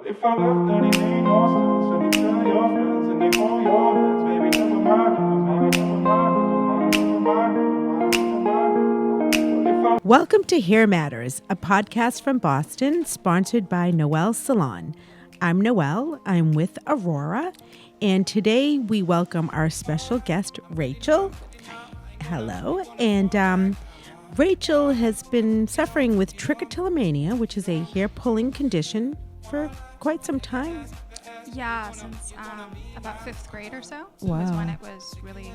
If I left anything lost, and you tell your friends and they call your friends, baby, never mind, never mind, never mind, never mind, never mind, never mind. Welcome to Hair Matters, a podcast from Boston, sponsored by Noelle Salon. I'm Noelle. I'm with Aurora, and today we welcome our special guest, Rachel. Hello, and Rachel has been suffering with Trichotillomania, which is a hair pulling condition, for quite some time. Yeah, since about 5th grade or so. Wow. Was when it was really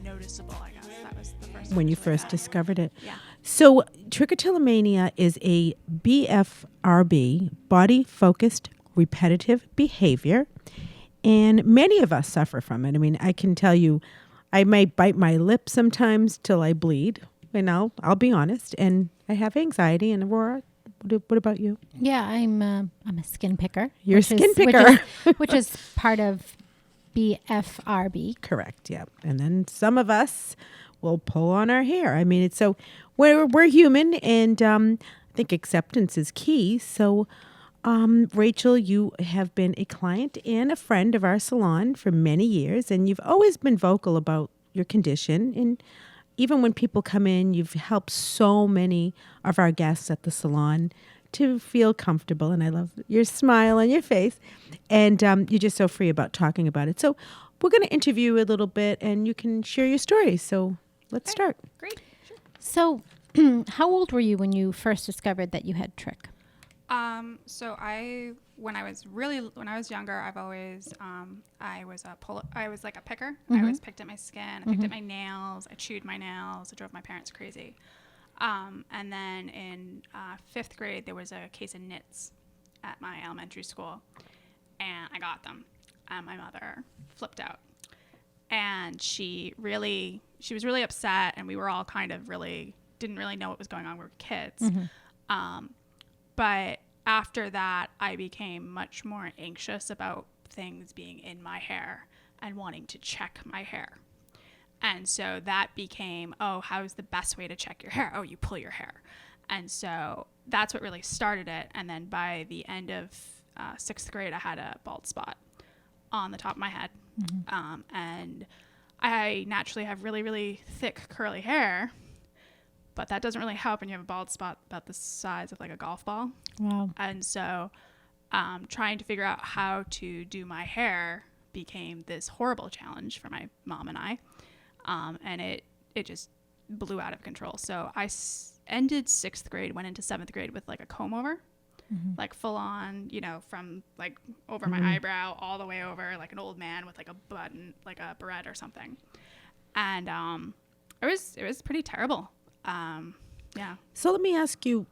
noticeable, I guess. That was the first When you initially first had. discovered it. Yeah. So Trichotillomania is a BFRB, body-focused repetitive behavior, and many of us suffer from it. I mean, I can tell you, I might bite my lip sometimes till I bleed, and I'll be honest, and I have anxiety. And Aurora, what about you? Yeah, I'm a skin picker. You're a skin picker. Which is part of BFRB. Correct, yeah. And then some of us will pull on our hair. I mean, it's so we're human, and I think acceptance is key. So, Rachel, you have been a client and a friend of our salon for many years, and you've always been vocal about your condition. And even when people come in, you've helped so many of our guests at the salon to feel comfortable. And I love your smile on your face. And you're just so free about talking about it. So we're going to interview you a little bit, and you can share your story. So let's start. Great. Sure. So, how old were you when you first discovered that you had Trich? So when I was younger, I've always, I was like a picker. I always picked at my skin. I picked at my nails. I chewed my nails. I drove my parents crazy. And then in 5th grade, there was a case of nits at my elementary school, and I got them. My mother flipped out, and she was really upset, and we were all kind of didn't really know what was going on. We were kids. But after that, I became much more anxious about things being in my hair and wanting to check my hair. And so that became, how's the best way to check your hair? Oh, you pull your hair. And so that's what really started it. And then by the end of 6th grade, I had a bald spot on the top of my head. And I naturally have really, really thick curly hair. But that doesn't really help when you have a bald spot about the size of like a golf ball. Wow. And so trying to figure out how to do my hair became this horrible challenge for my mom and I. And it just blew out of control. So I ended 6th grade, went into 7th grade with like a comb over, like full on, from like over my eyebrow all the way over, like an old man with like a button, like a beret or something. And it was pretty terrible. Yeah. So let me ask you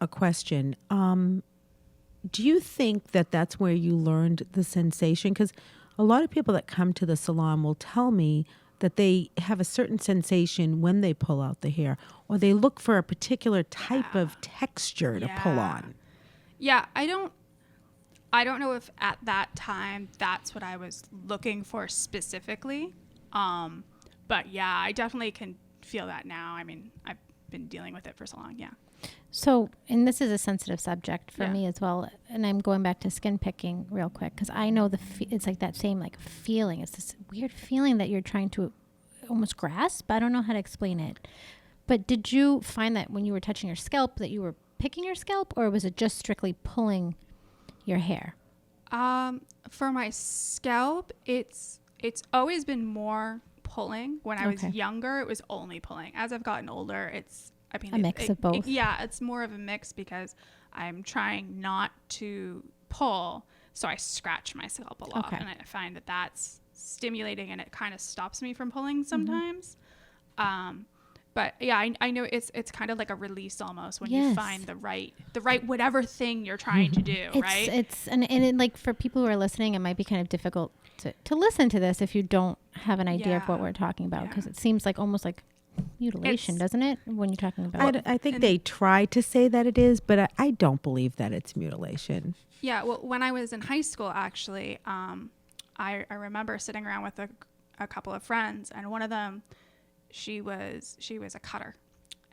a question. Do you think that that's where you learned the sensation? Because a lot of people that come to the salon will tell me that they have a certain sensation when they pull out the hair, or they look for a particular type of texture to pull on. Yeah, I don't know if at that time that's what I was looking for specifically. But yeah, I definitely can feel that now. I mean, I've been dealing with it for so long. Yeah. So, and this is a sensitive subject for Yeah. me as well. And I'm going back to skin picking real quick because I know it's like that same like feeling. It's this weird feeling that you're trying to almost grasp. I don't know how to explain it. But did you find that when you were touching your scalp that you were picking your scalp, or was it just strictly pulling your hair? For my scalp, it's always been more pulling. When I was younger, it was only pulling. As I've gotten older, it's a mix of both. It's more of a mix because I'm trying not to pull, so I scratch my scalp a lot, and I find that that's stimulating, and it kind of stops me from pulling sometimes. But yeah, I know it's kind of like a release almost when you find the right whatever thing you're trying to do, right? It's and it, like for people who are listening, it might be kind of difficult to listen to this if you don't have an idea of what we're talking about, because it seems like almost like mutilation, doesn't it? When you're talking about I think they try to say that it is, but I don't believe that it's mutilation. Yeah, well, when I was in high school, actually, I remember sitting around with a couple of friends, and one of them, she was a cutter,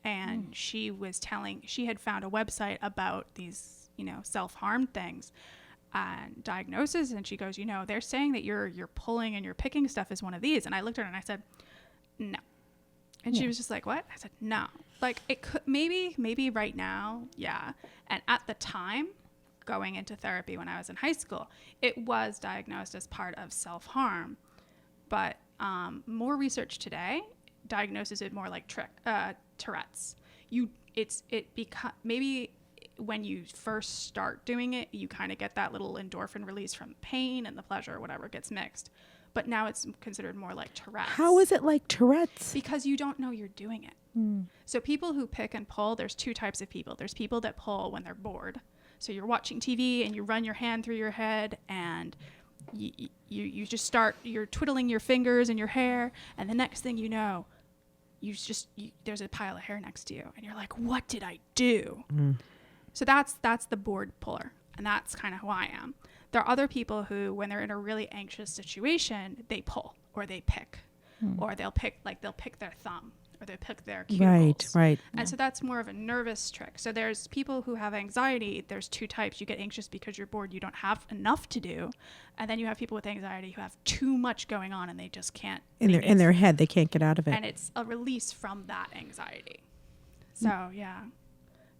and she had found a website about these, self-harm things, diagnosis, and she goes, they're saying that you're pulling and you're picking stuff is one of these. And I looked at her and I said, no. And she was just like, what? I said, no. Like, it could maybe right now, yeah. And at the time, going into therapy when I was in high school, it was diagnosed as part of self-harm. But more research today diagnoses it more like Tourette's. Maybe when you first start doing it, you kind of get that little endorphin release from pain and the pleasure, whatever gets mixed. But now it's considered more like Tourette's. How is it like Tourette's? Because you don't know you're doing it. So people who pick and pull, there's two types of people. There's people that pull when they're bored. So you're watching TV and you run your hand through your head and you just start, you're twiddling your fingers in your hair. And the next thing you know, there's a pile of hair next to you. And you're like, what did I do? So that's the bored puller. And that's kind of who I am. There are other people who, when they're in a really anxious situation, they pull or they pick, or they'll pick their thumb or they pick their cuticles. Right. And so that's more of a nervous trick. So there's people who have anxiety. There's two types. You get anxious because you're bored. You don't have enough to do. And then you have people with anxiety who have too much going on and they just can't. In their head, they can't get out of it. And it's a release from that anxiety. So, yeah,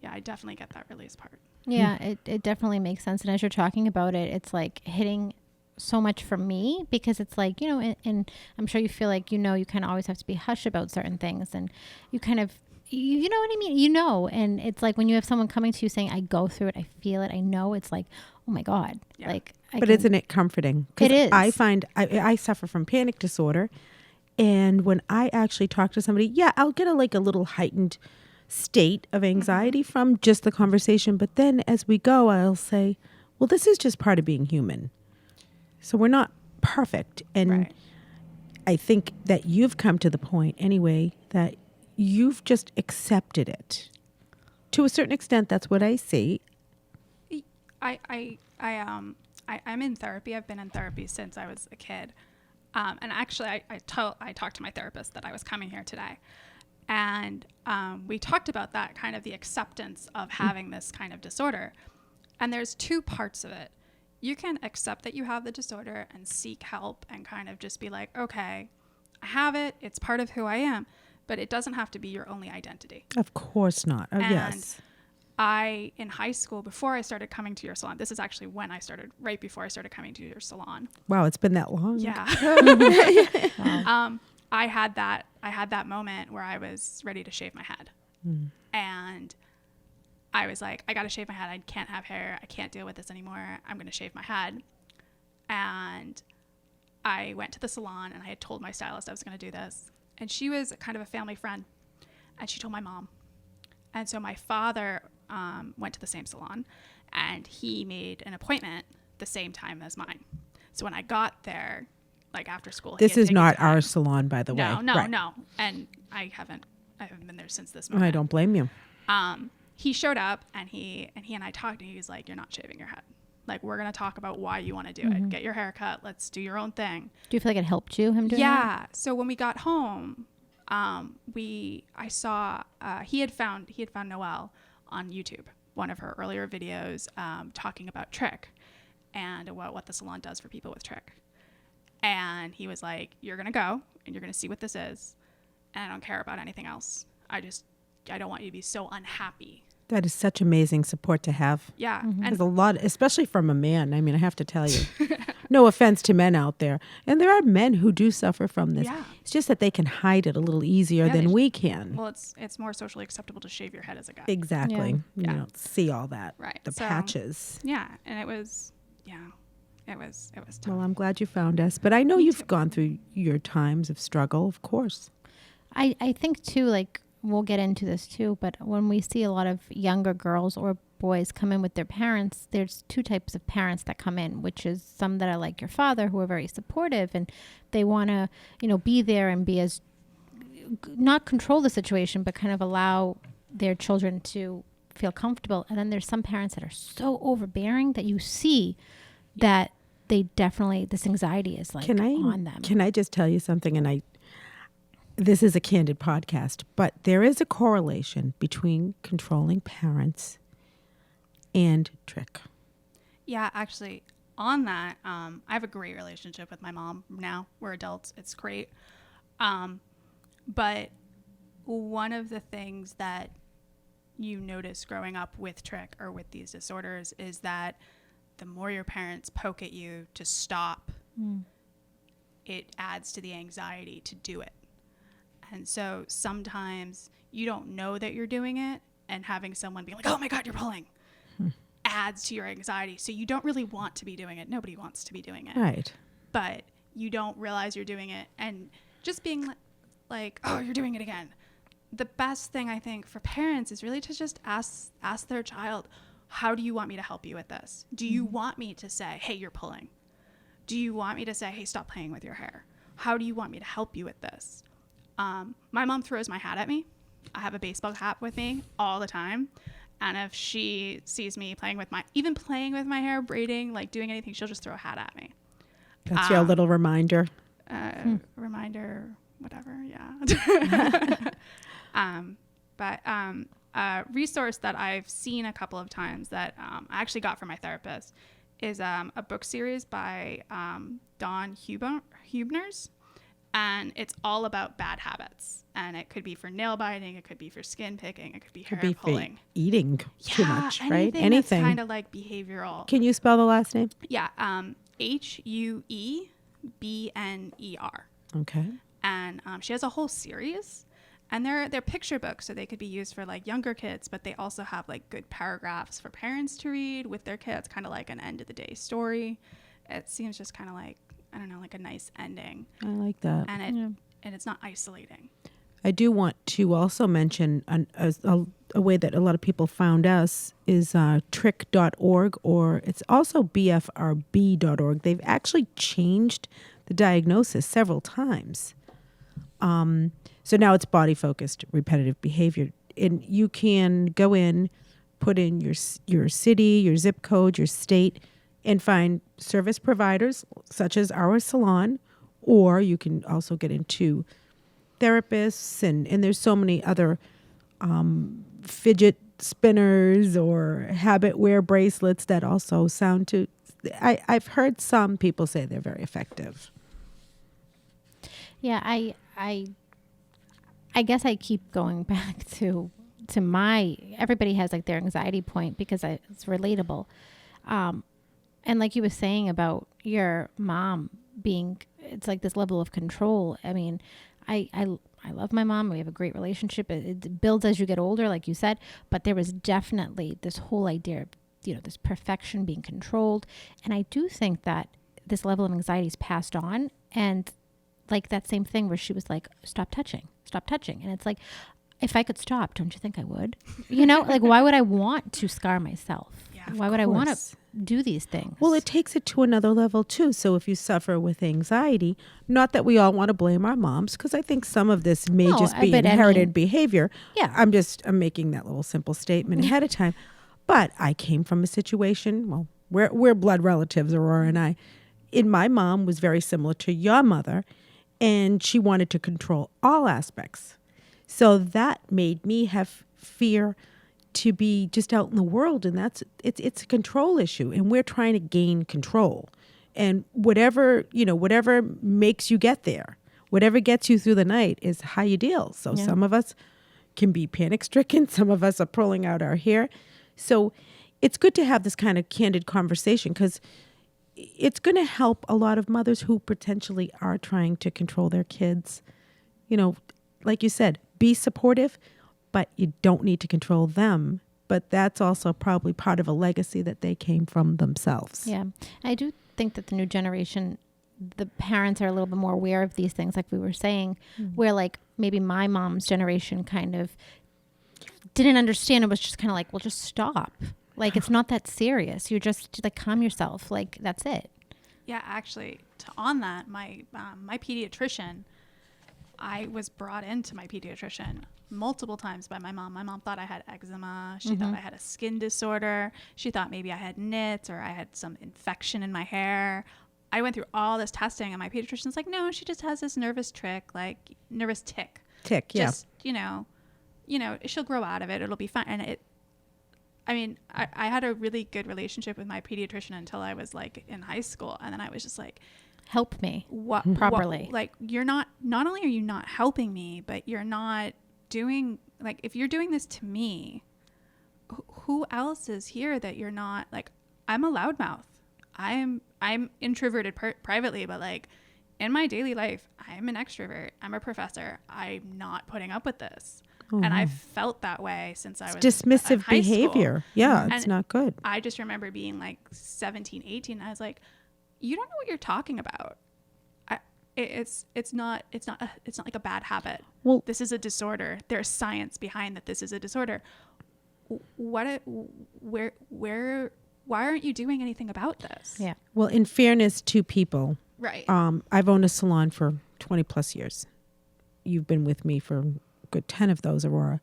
I definitely get that release part. Yeah, it definitely makes sense. And as you're talking about it, it's like hitting so much for me because it's like, and I'm sure you feel like, you kind of always have to be hush about certain things and you kind of, you know what I mean? And it's like when you have someone coming to you saying, I go through it, I feel it, I know, it's like, oh my God. Yeah. Like, but isn't it comforting? It is. I find I suffer from panic disorder. And when I actually talk to somebody, I'll get a little heightened state of anxiety from just the conversation. But then as we go, I'll say, well, this is just part of being human. So we're not perfect. And Right. I think that you've come to the point anyway that you've just accepted it. To a certain extent, that's what I see. I'm in therapy. I've been in therapy since I was a kid. And actually, I talked to my therapist that I was coming here today. And we talked about that, kind of the acceptance of having this kind of disorder. And there's two parts of it. You can accept that you have the disorder and seek help and kind of just be like, okay, I have it. It's part of who I am. But it doesn't have to be your only identity. Of course not. Oh, And yes. in hhy school, before I started coming to your salon, this is actually when right before I started coming to your salon. Wow, it's been that long. Yeah. I had that moment where I was ready to shave my head. And I was like, I got to shave my head. I can't have hair. I can't deal with this anymore. I'm going to shave my head. And I went to the salon and I had told my stylist I was going to do this. And she was kind of a family friend. And she told my mom. And so my father went to the same salon and he made an appointment the same time as mine. So when I got there, like after school, This is not our salon, by the way. No. Right. And I haven't been there since this I moment. don't blame you. He showed up and he and I talked and he was like, you're not shaving your head. Like, we're going to talk about why you want to do it. Get your hair cut. Let's do your own thing. Do you feel like it helped you, him doing that? Yeah. So when we got home, I saw, he had found Noelle on YouTube, one of her earlier videos, talking about Trich and what the salon does for people with Trich. And he was like, you're going to go and you're going to see what this is. And I don't care about anything else. I don't want you to be so unhappy. That is such amazing support to have. Yeah. There's a lot, especially from a man. I mean, I have to tell you, no offense to men out there. And there are men who do suffer from this. Yeah. It's just that they can hide it a little easier than we can. Well, it's more socially acceptable to shave your head as a guy. Exactly. Yeah. You don't see all that. Right. The So, patches. Yeah. And it was tough. Well, I'm glad you found us. But I know you've gone through your times of struggle, of course. I think too, like, we'll get into this too, but when we see a lot of younger girls or boys come in with their parents, there's two types of parents that come in, which is some that are like your father, who are very supportive and they want to, be there and be as, not control the situation, but kind of allow their children to feel comfortable. And then there's some parents that are so overbearing that you see that they definitely, this anxiety is like on them. Can I just tell you something? And this is a candid podcast, but there is a correlation between controlling parents and Trich. Yeah, actually, on that, I have a great relationship with my mom now. We're adults. It's great. But one of the things that you notice growing up with Trich or with these disorders is that the more your parents poke at you to stop, it adds to the anxiety to do it. And so sometimes you don't know that you're doing it, and having someone be like, oh my God, you're pulling, adds to your anxiety. So you don't really want to be doing it. Nobody wants to be doing it. Right. But you don't realize you're doing it. And just being like, oh, you're doing it again. The best thing I think for parents is really to just ask their child, how do you want me to help you with this? Do you want me to say, hey, you're pulling? Do you want me to say, hey, stop playing with your hair? How do you want me to help you with this? My mom throws my hat at me. I have a baseball hat with me all the time. And if she sees me playing with my hair, braiding, like doing anything, she'll just throw a hat at me. That's your little reminder. Reminder, whatever. Yeah. But a resource that I've seen a couple of times that I actually got from my therapist is a book series by Dawn Huebner's. And it's all about bad habits. And it could be for nail biting, it could be for skin picking, it could be hair pulling. Eating too much, right? Anything kind of like behavioral. Can you spell the last name? Yeah, Huebner. Okay. And she has a whole series. And they're picture books, so they could be used for like younger kids, but they also have like good paragraphs for parents to read with their kids, kind of like an end of the day story. It seems just kind of like, I don't know, like a nice ending. I like that. And it's not isolating. I do want to also mention a way that a lot of people found us is trich.org, or it's also bfrb.org. They've actually changed the diagnosis several times. So now it's body-focused repetitive behavior. And you can go in, put in your city, your zip code, your state, and find service providers such as our salon, or you can also get into therapists, and there's so many other fidget spinners or habit wear bracelets that also sound to, I've heard some people say they're very effective. Yeah, I guess I keep going back to my, everybody has like their anxiety point because it's relatable. And like you were saying about your mom being, it's like this level of control. I mean, I love my mom. We have a great relationship. It builds as you get older, like you said, but there was definitely this whole idea of, this perfection being controlled. And I do think that this level of anxiety is passed on. And like that same thing where she was like, stop touching. And it's like, if I could stop, don't you think I would? Like why would I want to scar myself? Yeah, why would I want to do these things? Well, it takes it to another level too. So if you suffer with anxiety, not that we all want to blame our moms, because I think some of this may just be inherited behavior. Yeah. I'm making that little simple statement ahead of time. But I came from a situation, well, we're blood relatives, Aurora and I. And my mom was very similar to your mother, and she wanted to control all aspects. So that made me have fear to be just out in the world, and it's a control issue, and we're trying to gain control. And whatever makes you get there, whatever gets you through the night is how you deal. So some of us can be panic stricken, some of us are pulling out our hair. So it's good to have this kind of candid conversation, because it's going to help a lot of mothers who potentially are trying to control their kids. Like you said, be supportive, but you don't need to control them. But that's also probably part of a legacy that they came from themselves. Yeah. I do think that the new generation, the parents are a little bit more aware of these things, like we were saying, where like maybe my mom's generation kind of didn't understand. It was just kind of like, well, just stop. Like, it's not that serious. You just like calm yourself. Like, that's it. Yeah, actually, on that, my pediatrician, I was brought into my pediatrician multiple times by my mom. My mom thought I had eczema. She thought I had a skin disorder. She thought maybe I had nits or I had some infection in my hair. I went through all this testing, and my pediatrician's like, no, she just has this nervous tick. Tick, yeah. Just, she'll grow out of it. It'll be fine. And I mean, I had a really good relationship with my pediatrician until I was like in high school. And then I was just like, Help me. what Properly. like, you're not only are you not helping me, but you're not doing, like, if you're doing this to me, who else is here that you're not, like, I'm a loudmouth. I'm introverted privately, but like in my daily life, I'm an extrovert. I'm a professor. I'm not putting up with this. And I've felt that way since I was Dismissive in high behavior. school. Yeah, it's And not good. I just remember being like 17, 18. I was like, you don't know what you're talking about. It's not like a bad habit. Well- this is a disorder. There's science behind that. This is a disorder. Why aren't you doing anything about this? Yeah. Well, in fairness to people, Right. I've owned a salon for 20 plus years. You've been with me for a good 10 of those, Aurora.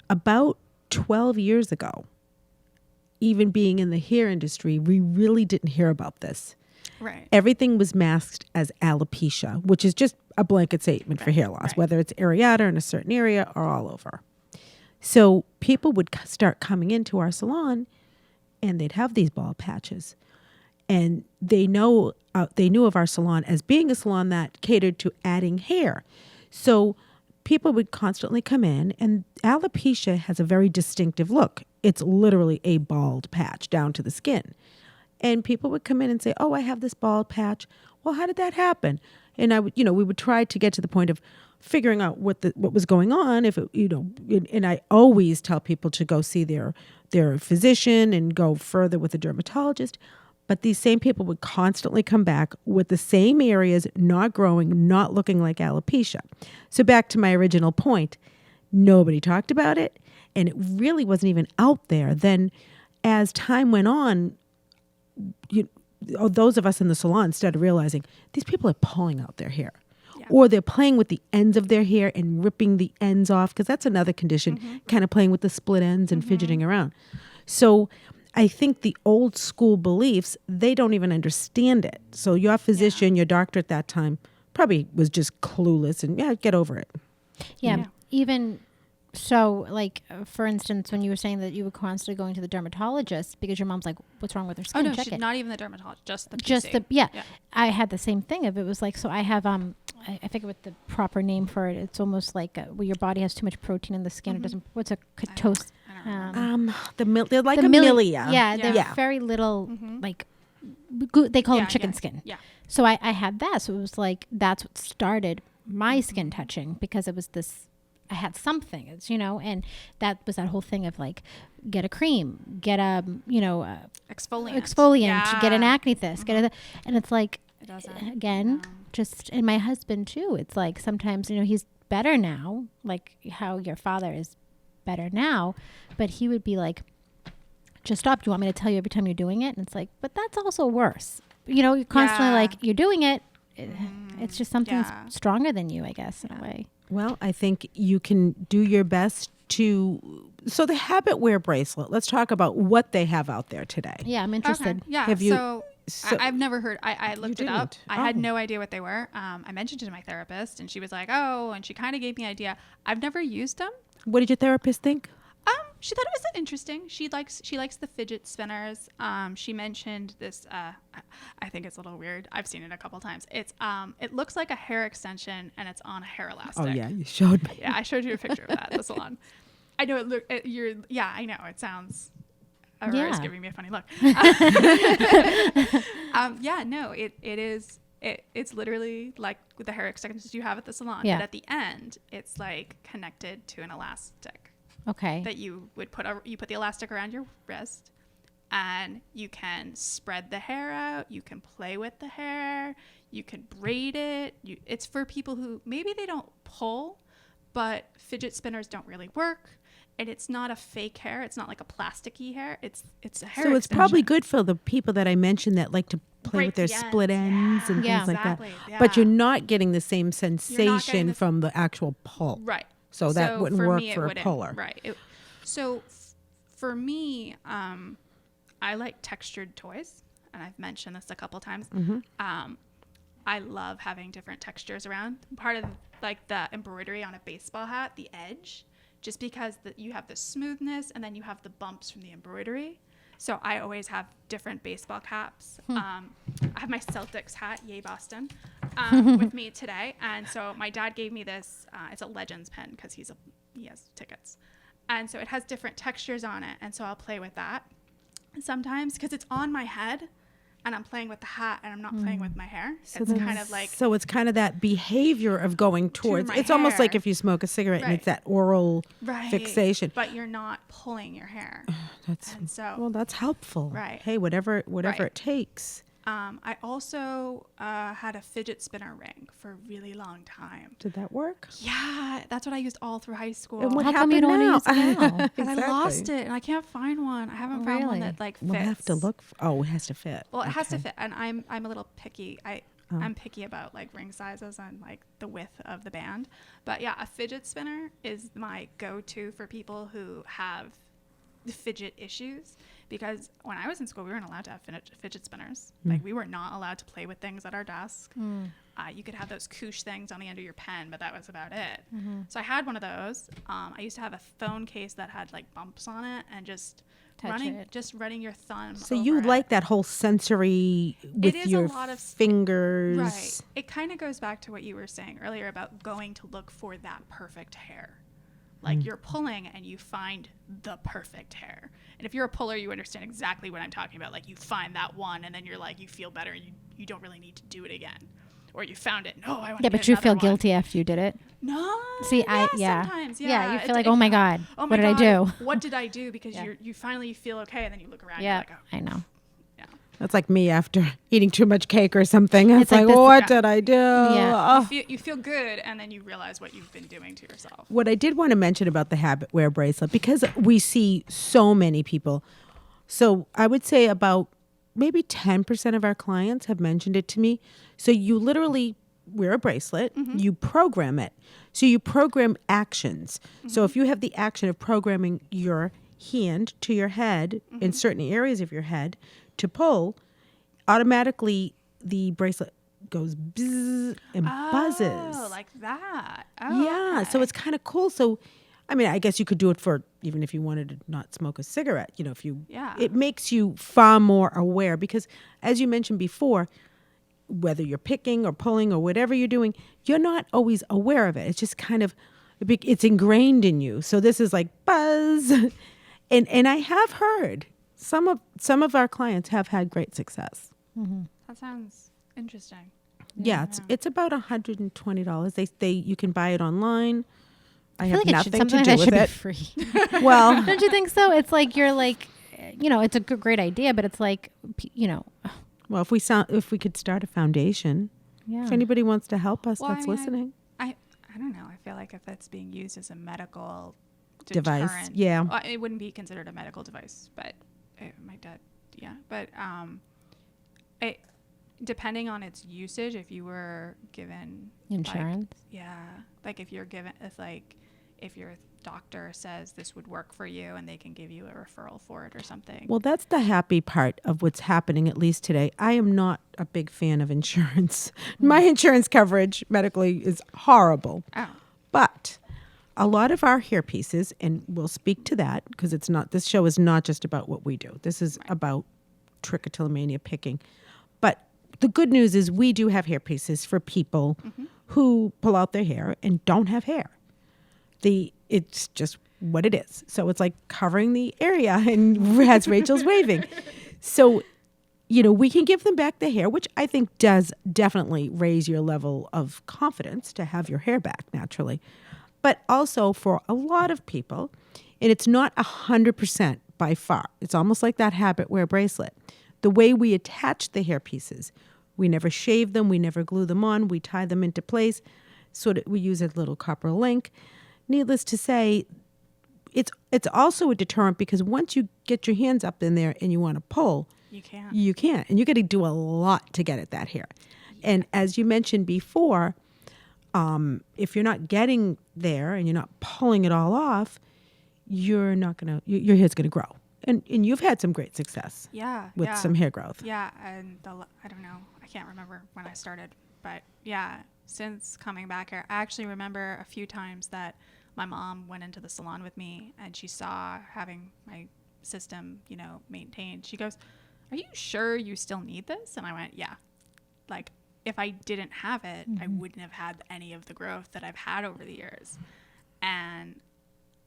About 12 years ago, even being in the hair industry, we really didn't hear about this. Right. Everything was masked as alopecia, which is just a blanket statement for hair loss, right. whether it's areata in a certain area or all over. So people would start coming into our salon and they'd have these bald patches. And they knew of our salon as being a salon that catered to adding hair. So people would constantly come in, and alopecia has a very distinctive look. It's literally a bald patch down to the skin. And people would come in and say, "Oh, I have this bald patch. Well, how did that happen?" And we would try to get to the point of figuring out what was going on. And I always tell people to go see their physician and go further with a dermatologist. But these same people would constantly come back with the same areas not growing, not looking like alopecia. So back to my original point, nobody talked about it, and it really wasn't even out there. Then as time went on, those of us in the salon started realizing these people are pulling out their hair. Yeah. Or they're playing with the ends of their hair and ripping the ends off, because that's another condition, kind of playing with the split ends and fidgeting around. So I think the old school beliefs, they don't even understand it. So your physician, your doctor at that time probably was just clueless and get over it. Yeah. Yeah. Even so, like, for instance, when you were saying that you were constantly going to the dermatologist because your mom's like, what's wrong with her Oh skin? no, Check she's it. not even the dermatologist, just the PC. Just the, yeah. Yeah. I had the same thing of it was like, so I have, I forget what the proper name for it. It's almost like where your body has too much protein in the skin. It doesn't, what's a ketose? I don't know. They're like the a milia. Yeah, they're Yeah. very little, like, they call them chicken skin. Yeah. So I had that. So it was like, that's what started my skin touching, because it was this, I had something, and that was that whole thing of like, get a cream, get a, exfoliant, get an acne this, and it's like, It doesn't. again, No. just, and my husband too, it's like sometimes, he's better now, like how your father is better now, but he would be like, just stop. Do you want me to tell you every time you're doing it? And it's like, but that's also worse. You're constantly like, you're doing it. It's just something stronger than you, I guess, in a way. Well, I think you can do your best to. So the habit wear bracelet, let's talk about what they have out there today. Yeah, I'm interested. Okay. Yeah. Have you- So I've never heard. I looked it up. didn't? I had Oh. no idea what they were. I mentioned it to my therapist, and she was like, "Oh," and she kind of gave me an idea. I've never used them. What did your therapist think? She thought it was interesting. She likes the fidget spinners. She mentioned this. I think it's a little weird. I've seen it a couple times. It's it looks like a hair extension, and it's on a hair elastic. Oh yeah, you showed me. Yeah, I showed you a picture of that at the salon. I know it look. I know it sounds. Aurora's Yeah. giving me a funny look. No, it is. It's literally like with the hair extensions you have at the salon. Yeah. But at the end, it's like connected to an elastic Okay. that you would you put the elastic around your wrist, and you can spread the hair out. You can play with the hair. You can braid it. It's for people who maybe they don't pull, but fidget spinners don't really work. And it's not a fake hair. It's not like a plasticky hair. It's a hair So it's extension. probably good for the people that I mentioned that like to play Break with their the ends. split ends and Yeah. things like that. Exactly. But Yeah. you're not getting the same sensation the- from the actual pull. Right. So that wouldn't for work me, it for a wouldn't. puller. Right. For me, I like textured toys, and I've mentioned this a couple times. I love having different textures around. Part of like the embroidery on a baseball hat, the edge just because you have the smoothness and then you have the bumps from the embroidery. So I always have different baseball caps. I have my Celtics hat, yay Boston, with me today. And so my dad gave me this. It's a Legends pen because he has tickets. And so it has different textures on it. And so I'll play with that sometimes because it's on my head and I'm playing with the hat and I'm not playing with my hair. So it's kind of like. So it's kind of that behavior of going towards. my It's almost like hair. if you smoke a cigarette and Right. it's that oral Right. fixation. But you're not pulling your hair. And so. Well, that's helpful. Right. Hey, whatever Right. it takes. I also had a fidget spinner ring for a really long time. Did that work? Yeah, that's what I used all through high school. And what How come you happened don't now? use it now? And I lost it, and I can't find one. I haven't found one Really? that like fits. We'll have to look. Oh, it has to fit. Well, it has to Okay. fit, and I'm a little picky. I'm picky about like ring sizes and like the width of the band. But yeah, a fidget spinner is my go-to for people who have fidget issues, because when I was in school, we weren't allowed to have fidget spinners. Like we were not allowed to play with things at our desk. You could have those koosh things on the end of your pen, but that was about it. So I had one of those. I used to have a phone case that had like bumps on it, and just running your thumb. So over you it. like that whole sensory with is a your lot of fingers. Right. It kind of goes back to what you were saying earlier about going to look for that perfect hair. Like you're pulling and you find the perfect hair. And if you're a puller, you understand exactly what I'm talking about. Like you find that one and then you're like, you feel better and you don't really need to do it again. Or you found it. No, I want to Yeah, get but you another feel one. guilty after you did it. No. See, Sometimes, Yeah, you feel It's- like, oh my God, oh what my did I God, do? What did I do? Because Yeah. you finally feel okay, and then you look around. Yeah, You're like, oh, I know. yeah. That's like me after eating too much cake or something. It's It's like like, this- what Yeah. did I do? Yeah. Oh. You feel good, and then you realize what you've been doing to yourself. What I did want to mention about the habit wear bracelet, because we see so many people. So I would say about maybe 10% of our clients have mentioned it to me. So you literally wear a bracelet, you program it. So you program actions. So if you have the action of programming your hand to your head in certain areas of your head to pull, automatically the bracelet goes bzzz and buzzes. Oh, like that. Oh, Yeah, so okay. it's kind of cool. So, I mean, I guess you could do it for even if you wanted to not smoke a cigarette. You know, if you, Yeah. it makes you far more aware because, as you mentioned before, whether you're picking or pulling or whatever you're doing, you're not always aware of it. It's just kind of, it's ingrained in you. So this is like buzz, and I have heard some of our clients have had great success. That sounds interesting. Yeah, it's about $120. They you can buy it online. I feel have like it should, nothing to something do that should with be it. free. Well, Don't you think so? It's like you're like, it's a great idea, but it's like, well, if we could start a foundation, yeah. if anybody wants to help us, Well, I that's mean, listening. I don't know. I feel like if it's being used as a medical Device, deterrent- yeah. well, it wouldn't be considered a medical device, but my dad, yeah. But it, depending on its usage, if you were given Insurance. like if you're given, if your doctor says this would work for you and they can give you a referral for it or something. Well, that's the happy part of what's happening, at least today. I am not a big fan of insurance. My insurance coverage medically is horrible. Oh. But a lot of our hair pieces, and we'll speak to that because this show is not just about what we do. This is about trichotillomania picking. But the good news is we do have hair pieces for people who pull out their hair and don't have hair. It's just what it is. So it's like covering the area, and as Rachel's waving. So, we can give them back the hair, which I think does definitely raise your level of confidence to have your hair back naturally. But also for a lot of people, and it's not 100% by far. It's almost like that habit wear bracelet. The way we attach the hair pieces, we never shave them, we never glue them on, we tie them into place. We use a little copper link. Needless to say, it's also a deterrent because once you get your hands up in there and you want to pull, You can't. you can't. And you got to do a lot to get at that hair. And as you mentioned before, if you're not getting there and you're not pulling it all off, your hair's going to grow. And you've had some great success with some hair growth. Yeah, and I don't know. I can't remember when I started, but yeah, since coming back here, I actually remember a few times that my mom went into the salon with me and she saw having my system, you know, maintained. She goes, "Are you sure you still need this?" And I went, "Yeah." Like, if I didn't have it, I wouldn't have had any of the growth that I've had over the years. And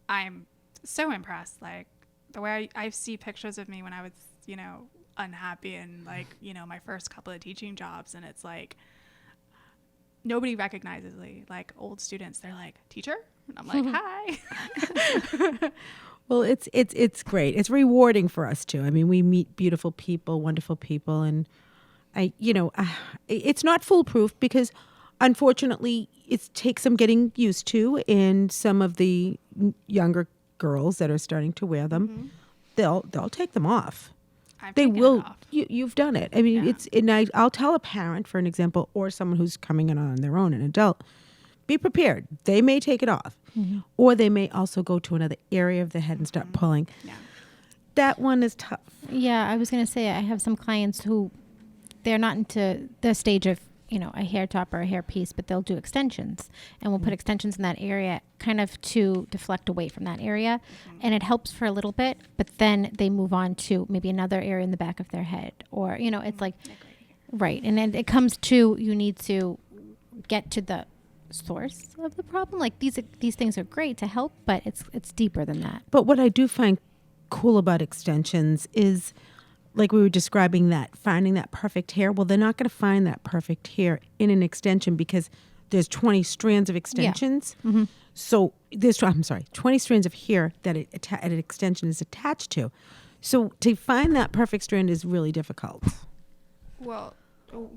I'm so impressed. Like, the way I see pictures of me when I was, you know, unhappy and like, you know, my first couple of teaching jobs, and it's like nobody recognizes me. Like old students, they're like, "Teacher?" And I'm like, "Hi." Well, it's great. It's rewarding for us too. I mean, we meet beautiful people, wonderful people, and it's not foolproof because, unfortunately, it takes some getting used to. And some of the younger girls that are starting to wear them, they'll take them off. They will. You've done it. I mean, I'll tell a parent, for an example, or someone who's coming in on their own, an adult, be prepared. They may take it off, or they may also go to another area of the head and start pulling. Yeah. That one is tough. Yeah, I was going to say I have some clients who they're not into the stage of, you know, a hair top or a hair piece, but they'll do extensions, and we'll put extensions in that area kind of to deflect away from that area. And it helps for a little bit, but then they move on to maybe another area in the back of their head, or, you know, it's like, right. And then it comes to, you need to get to the source of the problem. Like these things are great to help, but it's deeper than that. But what I do find cool about extensions is, like we were describing, that finding that perfect hair. Well, they're not going to find that perfect hair in an extension because there's 20 strands of extensions. Yeah. So there's 20 strands of hair that an extension is attached to. So to find that perfect strand is really difficult. Well,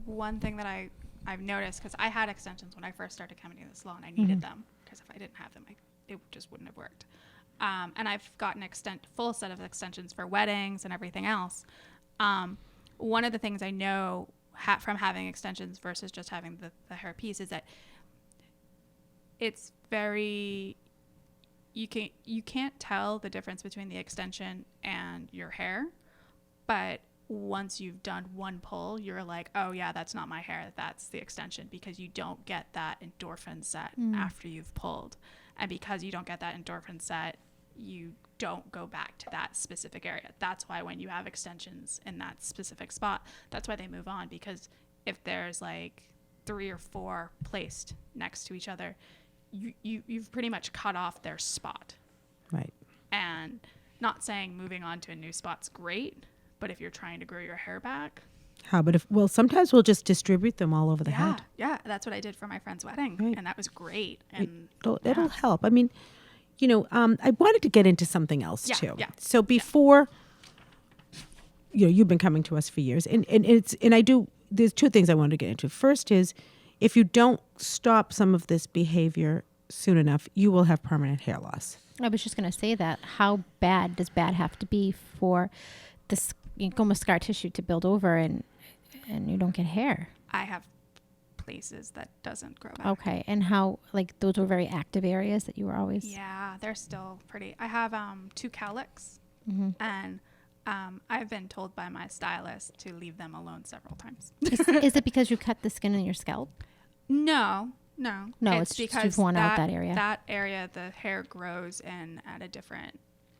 one thing that I've noticed, because I had extensions when I first started coming to the salon, I needed them because if I didn't have them, it just wouldn't have worked. And I've got an full set of extensions for weddings and everything else. One of the things I know from having extensions versus just having the hair piece is that it's very, you can't tell the difference between the extension and your hair, but once you've done one pull, you're like, "Oh yeah, that's not my hair, that's the extension," because you don't get that endorphin set after you've pulled. And because you don't get that endorphin set, you don't go back to that specific area. That's why when you have extensions in that specific spot, that's why they move on, because if there's like 3 or 4 placed next to each other, you've pretty much cut off their spot. Right. And not saying moving on to a new spot's great, but if you're trying to grow your hair back. How about sometimes we'll just distribute them all over the head. Yeah, that's what I did for my friend's wedding. Right. And that was great. And it'll help. I mean, you know, I wanted to get into something else too. Yeah. So before, you know, you've been coming to us for years, and there's 2 things I wanted to get into. First is, if you don't stop some of this behavior soon enough, you will have permanent hair loss. I was just going to say that. How bad does bad have to be for this almost scar tissue to build over and you don't get hair? I have places that doesn't grow back. Okay. And how, like, those were very active areas that you were always... Yeah, they're still pretty. I have 2 cowlicks, and I've been told by my stylist to leave them alone several times. Is it because you cut the skin in your scalp? No, it's because you've worn out that area. That area, the hair grows in at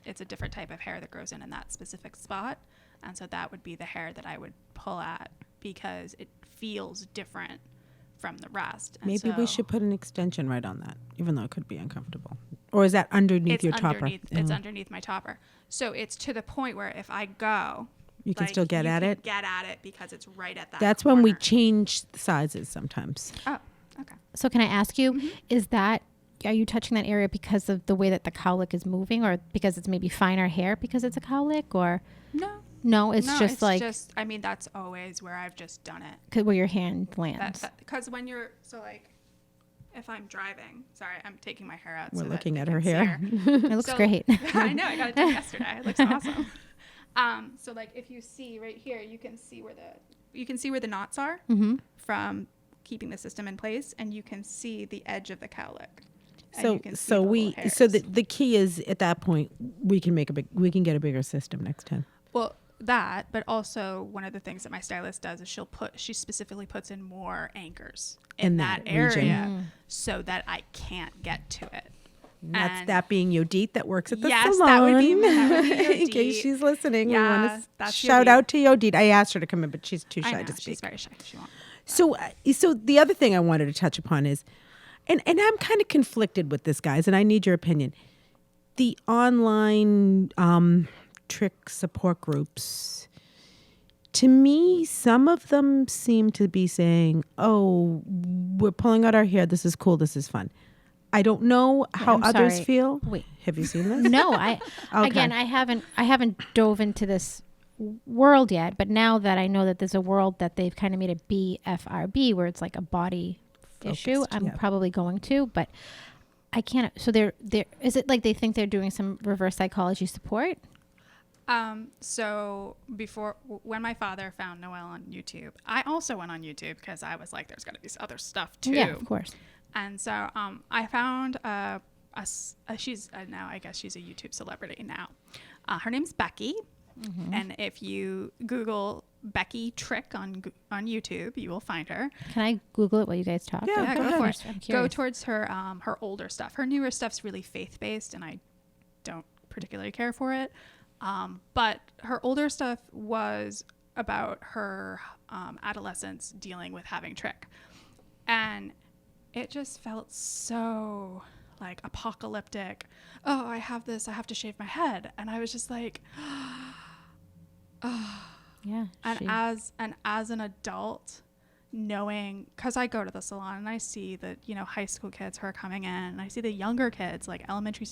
it's a different type of hair that grows in that specific spot. And so that would be the hair that I would pull at because it feels different from the rest. And maybe we should put an extension right on that, even though it could be uncomfortable. Or is that underneath your topper? It's underneath my topper. So it's to the point where if I go, you can still get at it? Get at it because it's right at that That's corner. when we change sizes sometimes. Oh, okay. So can I ask you, are you touching that area because of the way that the cowlick is moving, or because it's maybe finer hair because it's a cowlick, or? No, it's just I mean, that's always where I've just done it. Where your hand lands. Because when you're, so like, if I'm driving, sorry, I'm taking my hair out. We're looking at her hair. It looks great. I know, I got it done yesterday. It looks awesome. So like, if you see right here, you can see where the knots are from keeping the system in place, and you can see the edge of the cowlick. So the key is, at that point, we can get a bigger system next time. Well, that, but also one of the things that my stylist does is she specifically puts in more anchors in that area so that I can't get to it. That's And that being Yodit that works at the yes, salon. that would be In case Yodit. she's listening, we want Yeah, to that's shout Yodit. out to Yodit. I asked her to come in, but she's too I shy know, to she's speak. very shy. She won't. So the other thing I wanted to touch upon is, and I'm kind of conflicted with this, guys, and I need your opinion. The online trick support groups, to me, some of them seem to be saying, "Oh, we're pulling out our hair. This is cool. This is fun." I don't know how I'm others sorry. feel. Wait. Have you seen this? No, I Okay. again, I haven't dove into this world yet, but now that I know that there's a world that they've kind of made a BFRB where it's like a body issue, Focused, I'm yeah. probably going to, but I can't. So they're is it like they think they're doing some reverse psychology support? So when my father found Noelle on YouTube, I also went on YouTube because I was like, there's got to be other stuff too. Yeah, of course. And so I found she's now, I guess she's a YouTube celebrity now. Her name's Becky. Mm-hmm. And if you Google Becky Trich on YouTube, you will find her. Can I Google it while you guys talk? Yeah, Yeah, go go ahead. for it. I'm Go curious. towards her older stuff. Her newer stuff's really faith-based, and I don't particularly care for it. But her older stuff was about her adolescence dealing with having Trich. And it just felt so like apocalyptic. Oh, I have this. I have to shave my head. And I was just like, Yeah. as an adult, knowing, because I go to the salon and I see the high school kids who are coming in, and I see the younger kids, like elementary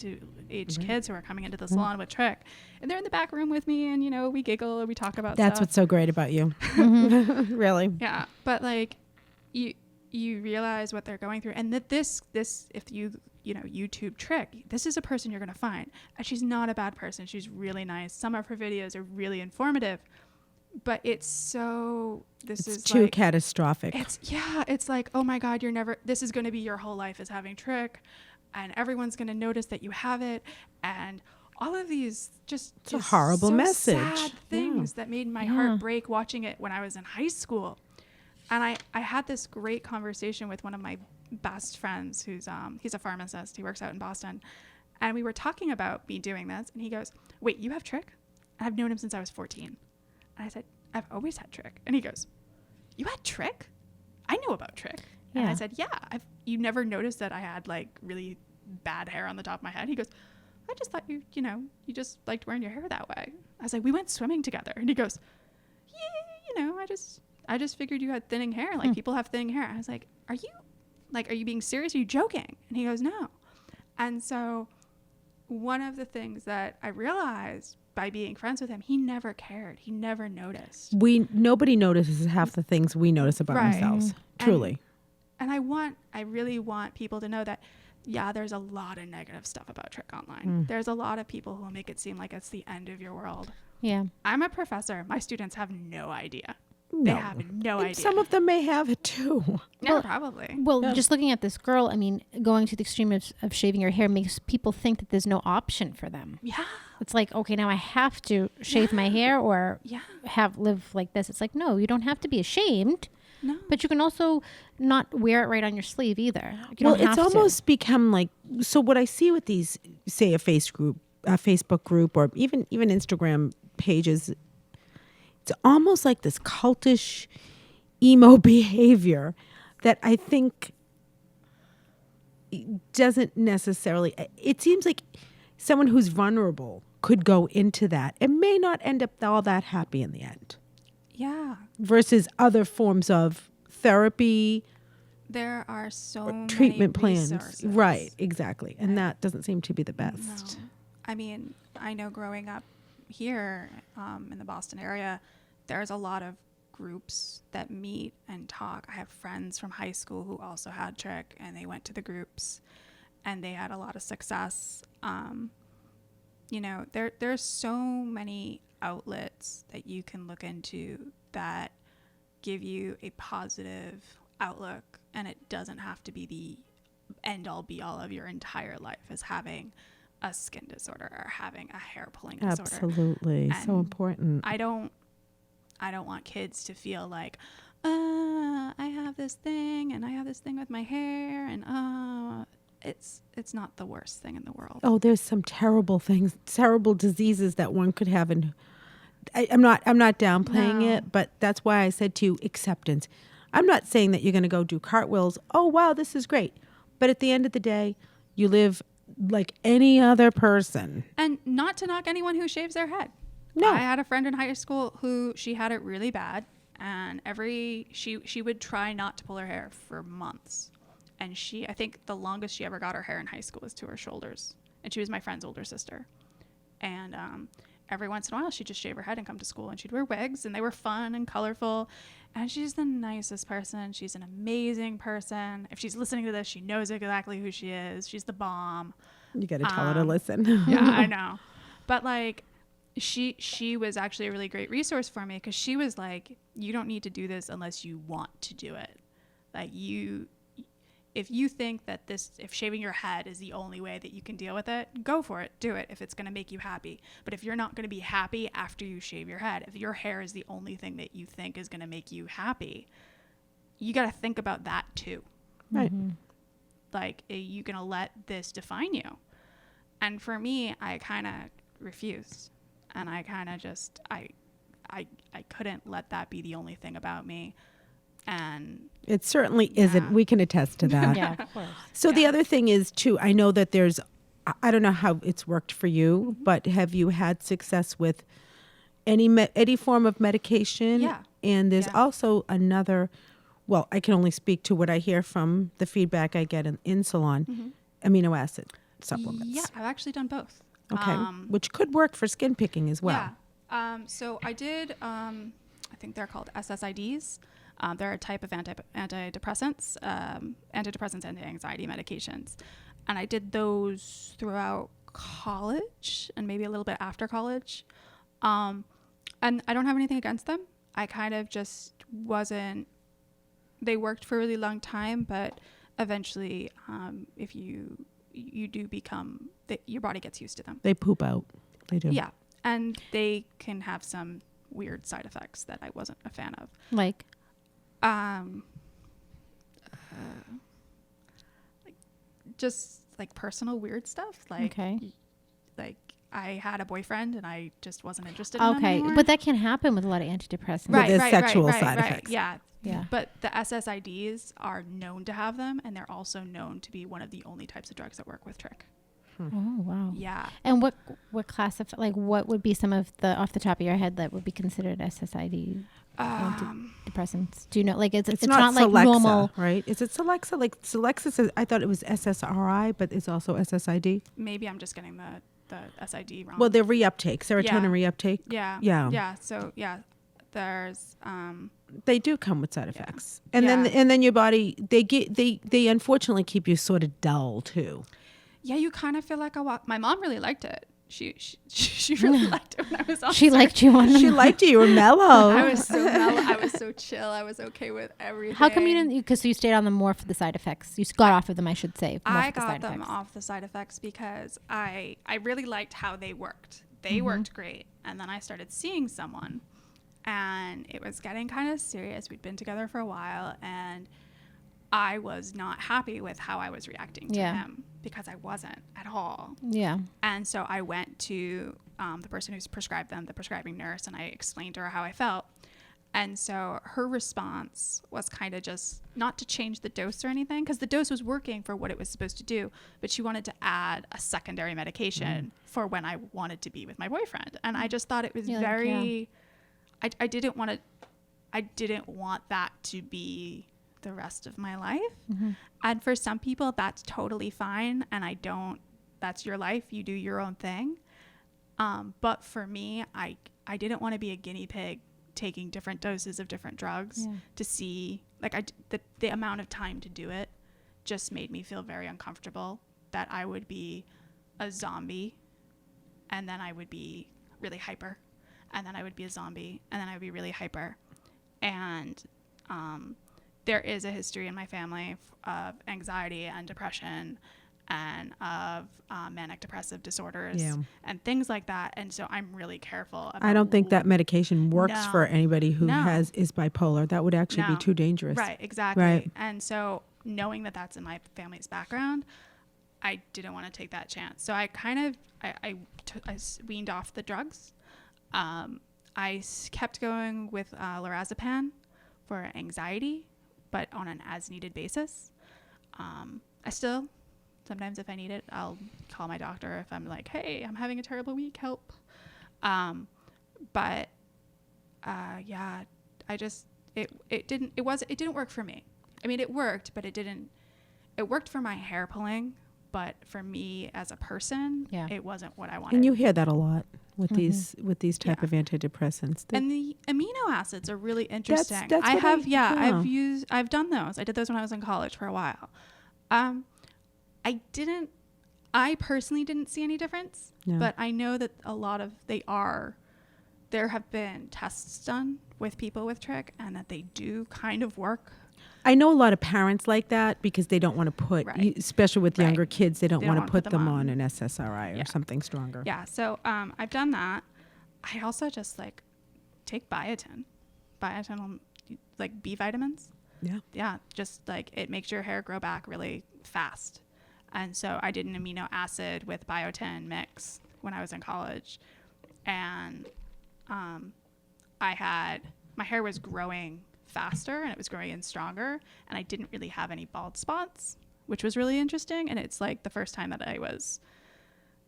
age kids who are coming into the salon with Trich, and they're in the back room with me, and we giggle and we talk about That's stuff. what's so great about you. Really. Yeah, but like you realize what they're going through, and that this if you YouTube Trich, this is a person you're going to find, and she's not a bad person. She's really nice. Some of her videos are really informative, but it's Too like catastrophic. it's like, oh my God, this is going to be your whole life is having Trich, and everyone's going to notice that you have it, and all of these just a horrible so message. sad things that made my heart break watching it when I was in high school. And I had this great conversation with one of my best friends who's he's a pharmacist. He works out in Boston. And we were talking about me doing this, and he goes, "Wait, you have Trich?" I've known him since I was 14. And I said, "I've always had Trich." And he goes, "You had Trich? I know about Trich." And I Yeah. said, "Yeah, you never noticed that I had like really bad hair on the top of my head?" He goes, "I just thought you just liked wearing your hair that way." I was like, "We went swimming together." And he goes, "Yeah, I just figured you had thinning hair. Like people have thinning hair." I was like, are you being serious? Are you joking?" And he goes, "No." And so one of the things that I realized by being friends with him, he never cared. He never noticed. Nobody notices half the things we notice about Right. ourselves. And- Truly. And I really want people to know that, yeah, there's a lot of negative stuff about Trich online. There's a lot of people who will make it seem like it's the end of your world. Yeah. I'm a professor. My students have no idea. They No. have no And idea. some of them may have it too. No, probably. Well, just looking at this girl, I mean, going to the extreme of shaving her hair makes people think that there's no option for them. Yeah. It's like, okay, now I have to shave my hair or Yeah. live like this. It's like, no, you don't have to be ashamed, No. but you can also not wear it right on your sleeve either. You Well, don't it's have to. almost become like, so what I see with these, say a Facebook group or even Instagram pages, it's almost like this cultish emo behavior that I think doesn't necessarily, it seems like someone who's vulnerable could go into that and may not end up all that happy in the end Yeah. versus other forms of therapy, There are so many treatment plans. resources. Right, exactly. And that doesn't seem to be the best. No. I mean, I know growing up here in the Boston area, there's a lot of groups that meet and talk. I have friends from high school who also had Trich, and they went to the groups and they had a lot of success. There's so many outlets that you can look into that give you a positive outlook, and it doesn't have to be the end all be all of your entire life as having a skin disorder or having a hair pulling disorder. Absolutely. So And important. I don't want kids to feel like, I have this thing and I have this thing with my hair, and it's not the worst thing in the world. Oh, there's some terrible things, terrible diseases that one could have, and I'm not downplaying No. it, but that's why I said to you, acceptance. I'm not saying that you're going to go do cartwheels. Oh wow, this is great, but at the end of the day, you live like any other person. And not to knock anyone who shaves their head. No. I had a friend in high school who she had it really bad, and she would try not to pull her hair for months. And I think the longest she ever got her hair in high school was to her shoulders. And she was my friend's older sister. And every once in a while, she'd just shave her head and come to school, and she'd wear wigs, and they were fun and colorful. And she's the nicest person. She's an amazing person. If she's listening to this, she knows exactly who she is. She's the bomb. You got to tell her to listen. Yeah, I know. But like, she was actually a really great resource for me, because she was like, you don't need to do this unless you want to do it. Like, if you think that if shaving your head is the only way that you can deal with it, go for it. Do it if it's going to make you happy. But if you're not going to be happy after you shave your head, if your hair is the only thing that you think is going to make you happy, you got to think about that too. Right. Like, you going to let this define you? And for me, I kind of refused. And I kind of just, I couldn't let that be the only thing about me. And It certainly isn't. We can attest to that. Yeah, of course. So the other thing is too, I know that I don't know how it's worked for you, but have you had success with any form of medication? Yeah. And there's Yeah. also another, well, I can only speak to what I hear from the feedback I get in Salon, amino acid supplements. Yeah, I've actually done both. Okay. Which could work for skin picking as well. Yeah. So I did, I think they're called SSIDs. They're a type of antidepressants, and anxiety medications. And I did those throughout college and maybe a little bit after college. And I don't have anything against them. I kind of just wasn't, they worked for a really long time, but eventually, if you do become, your body gets used to them. They poop out. They do. Yeah. And they can have some weird side effects that I wasn't a fan of. Like, like just like personal weird stuff. Like, okay. Like I had a boyfriend and I just wasn't interested in him Okay. anymore. But that can happen with a lot of antidepressants. Right. there's sexual side effects. Yeah. Yeah. But the SSIDs are known to have them, and they're also known to be one of the only types of drugs that work with Trich. Oh, wow. Yeah. And what what would be some of the, off the top of your head, that would be considered SSID antidepressants? Do you know? Like, it's not like Celexa, normal. right? Is it Celexa? Like Celexa says, I thought it was SSRI, but it's also SSID. Maybe I'm just getting the SID wrong. Well, they're reuptake, serotonin reuptake. Yeah. Yeah. Yeah. So yeah, there's They do come with side effects, Yeah. and then your body they unfortunately keep you sort of dull too. yeah, you kind of feel like my mom really liked it. She really liked it when I was on. She there. liked you on them. She liked you. You were mellow. I was so mellow. I was so chill. I was okay with everything. How come you didn't? Because you stayed on them more for the side effects. You got off of them, I should say. More I for the got side them effects. off the side effects because I really liked how they worked. They worked great. And then I started seeing someone, and it was getting kind of serious. We'd been together for a while, and I was not happy with how I was reacting to him, because I wasn't at all. Yeah. And so I went to the person who's prescribed them, the prescribing nurse, and I explained to her how I felt. And so her response was kind of just not to change the dose or anything, because the dose was working for what it was supposed to do, but she wanted to add a secondary medication for when I wanted to be with my boyfriend. And I just thought it was I didn't want that to be the rest of my life. And for some people that's totally fine, and that's your life, you do your own thing. But for me, I didn't want to be a guinea pig taking different doses of different drugs to see, like, the amount of time to do it just made me feel very uncomfortable, that I would be a zombie, and then I would be really hyper, and then I would be a zombie, and then I would be really hyper. And there is a history in my family of anxiety and depression and of manic depressive disorders and things like that. And so I'm really careful about, I don't think that medication works for anybody who is bipolar. That would actually be too dangerous. Right, exactly. Right. And so knowing that that's in my family's background, I didn't want to take that chance. So I kind of, I weaned off the drugs. Kept going with lorazepam for anxiety, but on an as needed basis. I still, sometimes if I need it, I'll call my doctor if I'm like, hey, I'm having a terrible week, help. But yeah, it didn't work for me. I mean, it worked, but it worked for my hair pulling, but for me as a person, it wasn't what I wanted. And you hear that a lot with these type of antidepressants. And the amino acids are really interesting. That's I've done those. I did those when I was in college for a while. I personally didn't see any difference, but I know that there have been tests done with people with Trich and that they do kind of work. I know a lot of parents like that because they don't want to put, especially with younger kids, they don't want to put them on an SSRI or something stronger. Yeah. So I've done that. I also just like take biotin. Biotin, like B vitamins. Yeah. Yeah. Just like it makes your hair grow back really fast. And so I did an amino acid with biotin mix when I was in college. And my hair was growing faster and it was growing in stronger, and I didn't really have any bald spots, which was really interesting. And it's like the first time that I was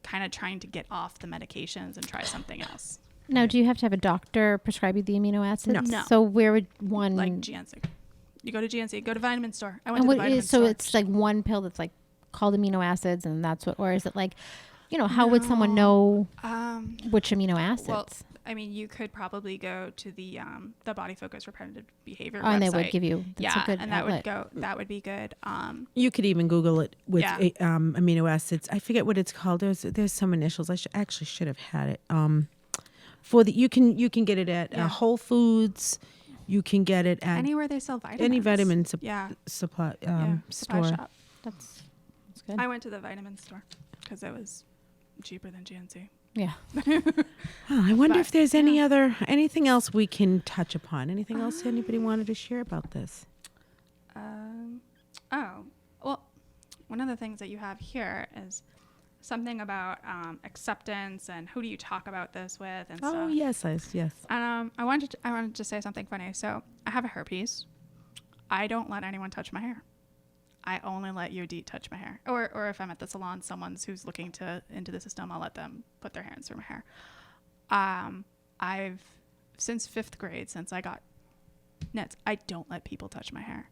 kind of trying to get off the medications and try something else. Now, do you have to have a doctor prescribe you the amino acids? No. So where would one... Like GNC. You go to GNC, go to vitamin store. I went to the vitamin store. So it's like one pill that's like called amino acids, and that's what, or is it like, how would someone know which amino acids? Well, I mean, you could probably go to the Body Focus Repetitive Behavior website. And they would give you, a good outlet. That would be good. You could even Google it with amino acids. I forget what it's called. There's some initials. I should have had it. You can get it at Whole Foods. You can get it at anywhere they sell vitamins. Any vitamin supply store. Shop. That's good. I went to the vitamin store because it was cheaper than GNC. Yeah. I wonder if there's anything else we can touch upon. Anything else anybody wanted to share about this? Well, one of the things that you have here is something about acceptance and who do you talk about this with and stuff. Oh, yes. And I wanted to say something funny. So I have a hairpiece. I don't let anyone touch my hair. I only let Yodit touch my hair. Or if I'm at the salon, who's looking into the system, I'll let them put their hands through my hair. I've, since 5th grade, since I got nets, I don't let people touch my hair.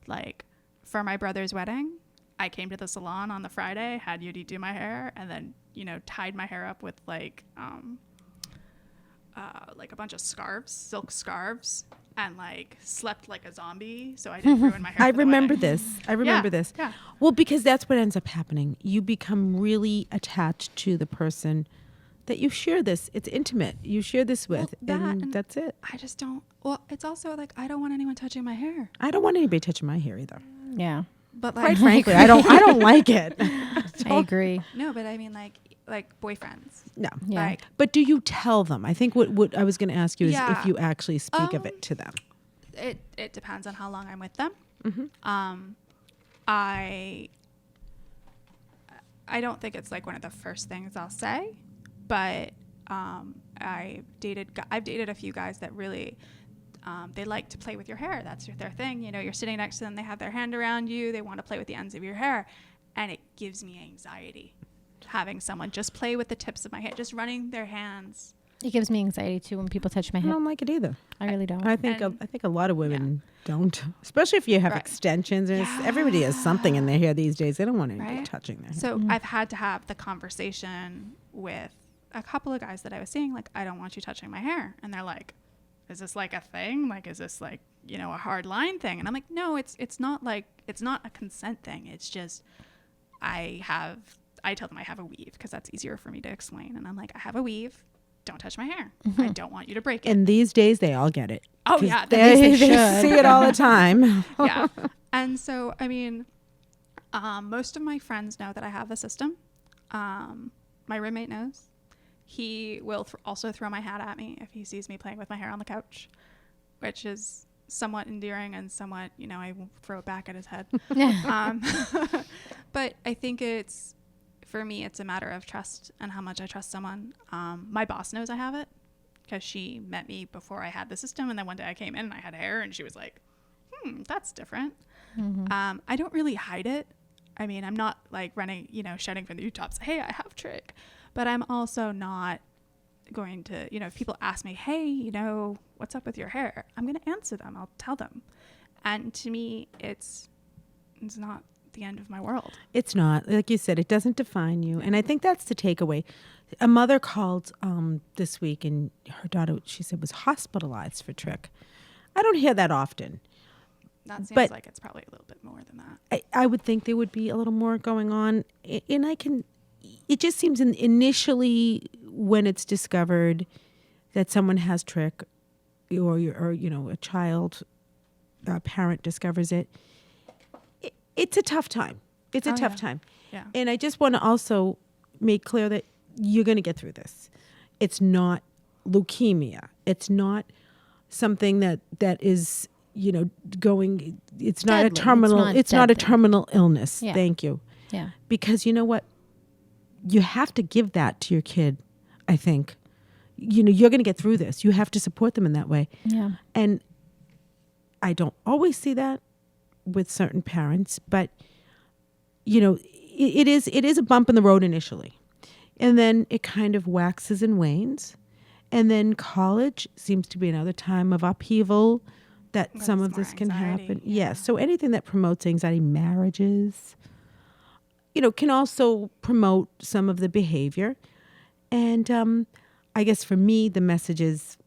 Like, for my brother's wedding, I came to the salon on the Friday, had Yodit do my hair, and then, tied my hair up with like a bunch of scarves, silk scarves, and like slept like a zombie so I didn't ruin my hair. I remember this. Yeah. Well, because that's what ends up happening. You become really attached to the person that you share this. It's intimate. You share this with, and that's it. I just don't. Well, it's also like I don't want anyone touching my hair. I don't want anybody touching my hair either. Yeah. But quite frankly, I don't like it. I agree. No, but I mean like boyfriends. No. Yeah. Like, but do you tell them? I think what I was going to ask you is if you actually speak of it to them. It depends on how long I'm with them. Mm-hmm. I don't think it's like one of the first things I'll say, but I've dated a few guys that really they like to play with your hair. That's their thing. You're sitting next to them, they have their hand around you, they want to play with the ends of your hair, and it gives me anxiety having someone just play with the tips of my hair, just running their hands. It gives me anxiety too when people touch my I hair. don't like it either. I really don't. I think a lot of women don't, especially if you have extensions. And everybody has something in their hair these days. They don't want anybody touching their hair. So I've had to have the conversation with a couple of guys that I was seeing, like, I don't want you touching my hair. And they're like, is this like a thing? Like, is this like, a hard line thing? And I'm like, no, it's not a consent thing. It's just, I tell them I have a weave because that's easier for me to explain. And I'm like, I have a weave. Don't touch my hair. I don't want you to break it. And these days they all get it. Oh yeah. They see it all the time. Yeah. And so, I mean, most of my friends know that I have the system. My roommate knows. He will also throw my hat at me if he sees me playing with my hair on the couch, which is somewhat endearing and somewhat, I will throw it back at his head. But I think for me, it's a matter of trust and how much I trust someone. My boss knows I have it because she met me before I had the system. And then one day I came in and I had hair and she was like, that's different. Mm-hmm. I don't really hide it. I mean, I'm not like running, shouting from the rooftops, hey, I have Trich. But I'm also not going to, if people ask me, hey, what's up with your hair? I'm going to answer them. I'll tell them. And to me, it's not the end of my world. It's not. Like you said, it doesn't define you. And I think that's the takeaway. A mother called this week and her daughter, she said, was hospitalized for Trich. I don't hear that often. That seems But like it's probably a little bit more than that. I would think there would be a little more going on. And it just seems initially when it's discovered that someone has Trich or a child, a parent discovers it, it's a tough time. It's a tough time. Yeah. And I just want to also make clear that you're going to get through this. It's not leukemia. It's not something that is, going, it's not Deadly. a terminal, it's not a deadly. terminal illness. Yeah. Thank you. Yeah. Because you know what? You have to give that to your kid, I think. You're going to get through this. You have to support them in that way. Yeah. And I don't always see that with certain parents, but it is a bump in the road initially. And then it kind of waxes and wanes. And then college seems to be another time of upheaval that Where some there's of more this can anxiety, happen. yeah. Yes. So anything that promotes anxiety, marriages, can also promote some of the behavior. And I guess for me, the message is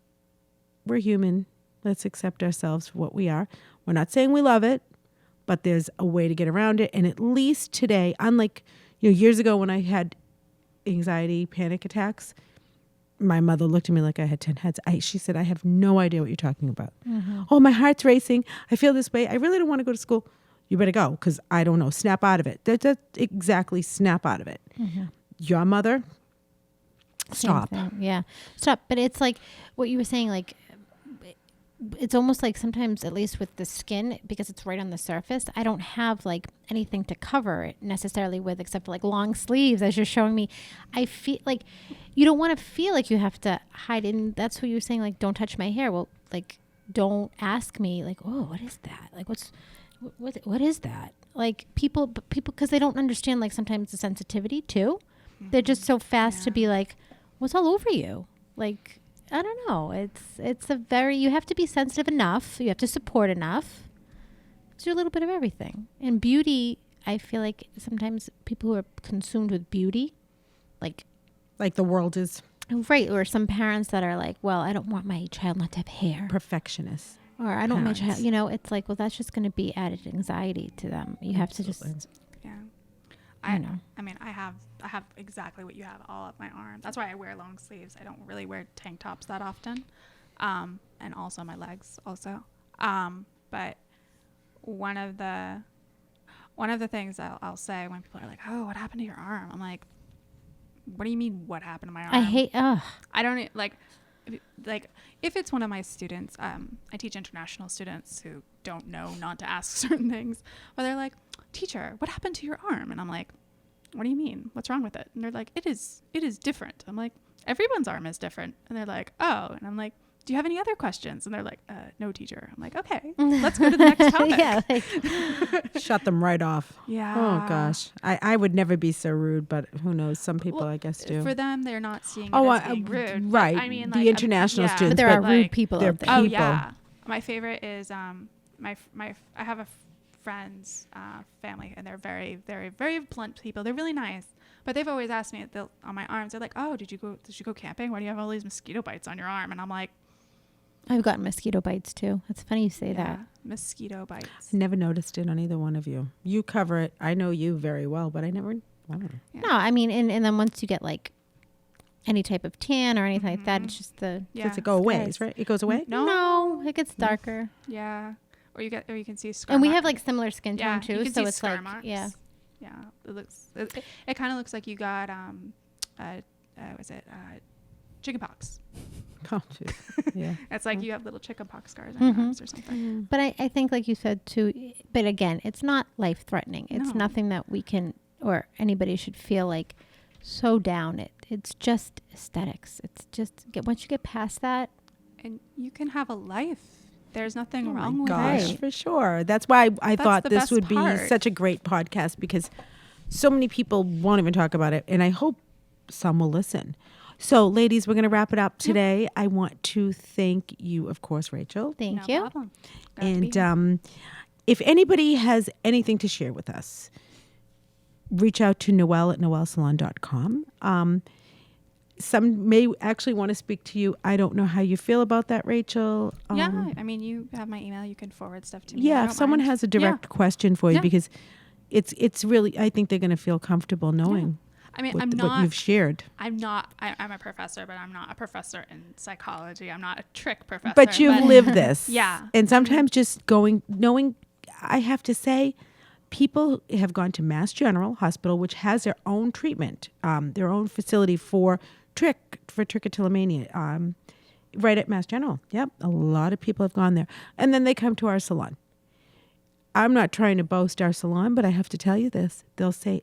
we're human. Let's accept ourselves for what we are. We're not saying we love it, but there's a way to get around it. And at least today, unlike years ago when I had anxiety, panic attacks, my mother looked at me like I had 10 heads. She said, I have no idea what you're talking about. Mm-hmm. Oh, my heart's racing. I feel this way. I really don't want to go to school. You better go because I don't know. Snap out of it. That's exactly snap out of it. Mm-hmm. Your mother, Same stop. thing. Yeah. Stop. But it's like what you were saying, like, it's almost like sometimes, at least with the skin, because it's right on the surface, I don't have like anything to cover it necessarily with, except for like long sleeves, as you're showing me. I feel like you don't want to feel like you have to hide in. That's what you were saying, like, don't touch my hair. Well, like, don't ask me, like, oh, what is that? Like, what is that? Like people, because they don't understand, like, sometimes the sensitivity too. Mm-hmm. They're just so fast to be like, what's all over you? Like, I don't know. It's a very, you have to be sensitive enough. You have to support enough to do a little bit of everything. And beauty, I feel like sometimes people who are consumed with beauty, like the world is right, or some parents that are like, well, I don't want my child not to have hair, perfectionist. or I don't want my Parents. child, it's like, well, that's just going to be added anxiety to them. You have to Absolutely. just, Yeah. I know. I mean, I have exactly what you have all up my arm. That's why I wear long sleeves. I don't really wear tank tops that often. And also my legs also. But one of the things I'll say when people are like, oh, what happened to your arm? I'm like, what do you mean what happened to my arm? I don't like if it's one of my students, I teach international students who don't know not to ask certain things, but they're like, teacher, what happened to your arm? And I'm like, what do you mean? What's wrong with it? And they're like, it is different. I'm like, everyone's arm is different. And they're like, oh. And I'm like, do you have any other questions? And they're like, no, teacher. I'm like, okay, let's go to the next topic. yeah, like, Shut them right off. Yeah. Oh, gosh. I would never be so rude, but who knows? Some people, I guess, do. For them, they're not seeing it Oh, as being rude. right. But I mean, The like, international students, but there are but rude like, people they're out there. Oh people. yeah, my favorite is I have a friend's family, and they're very, very, very blunt people. They're really nice, but they've always asked me on my arms. They're like, "Oh, did you go camping? Why do you have all these mosquito bites on your arm?" And I'm like, I've gotten mosquito bites too. That's funny you say that. Mosquito bites. I never noticed it on either one of you. You cover it. I know you very well, but I don't know. Yeah. No, I mean, and then once you get like any type of tan or anything like that, it's just the Yeah. Does it go away? Guys. Right? It goes away? No. it gets darker. Yeah. Or you can see scar And we marks. have like similar skin tone you too, can so see it's scar like marks. yeah. Yeah. It kind of looks like you got was it chickenpox. Oh, geez. Yeah. It's like you have little chickenpox scars on your arms or something. But I think, like you said, too, but again, it's not life-threatening. It's No. nothing that we can, or anybody should feel like so down. It's just aesthetics. It's just, once you get past that, And you can have a life. There's nothing Oh my wrong with gosh, it. for sure. That's why I That's thought the this best would be part. such a great podcast, because so many people won't even talk about it, and I hope some will listen. So, ladies, we're going to wrap it up today. I want to thank you, of course, Rachel. thank No you. problem. Glad to be here. And if anybody has anything to share with us, reach out to Noelle at noellesalon.com. Some may actually want to speak to you. I don't know how you feel about that, Rachel. Yeah, I mean, you have my email. You can forward stuff to me. I Yeah, if don't someone mind. has a direct question for you, Yeah. because it's really, I think they're going to feel comfortable knowing I mean, what you've shared. I'm a professor, but I'm not a professor in psychology. I'm not a trick professor. But you've lived this. Yeah. And sometimes just knowing, I have to say, people have gone to Mass General Hospital, which has their own treatment, their own facility for trichotillomania, right at Mass General. Yep. A lot of people have gone there. And then they come to our salon. I'm not trying to boast our salon, but I have to tell you this. They'll say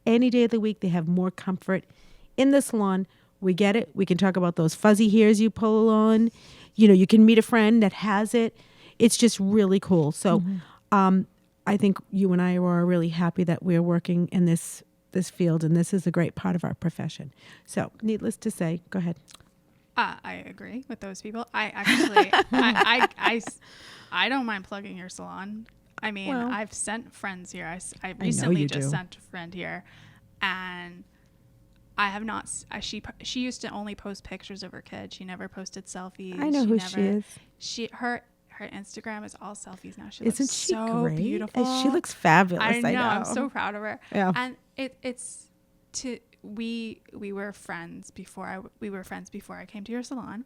any day of the week they have more comfort in the salon. We get it. We can talk about those fuzzy hairs you pull on. You know, you can meet a friend that has it. It's just really cool. So I think you and I are really happy that we're working in this field, and this is a great part of our profession. So needless to say, go ahead. I agree with those people. I actually, I don't mind plugging your salon. I mean, Well, I've sent friends here. I know recently you just do. sent a friend here, and I have not. She used to only post pictures of her kid. She never posted selfies. I know who she is. Her Instagram is all selfies now. She Isn't looks she so great? beautiful. She looks fabulous. I know. I know. I'm so proud of her. Yeah. And we were friends before I came to your salon,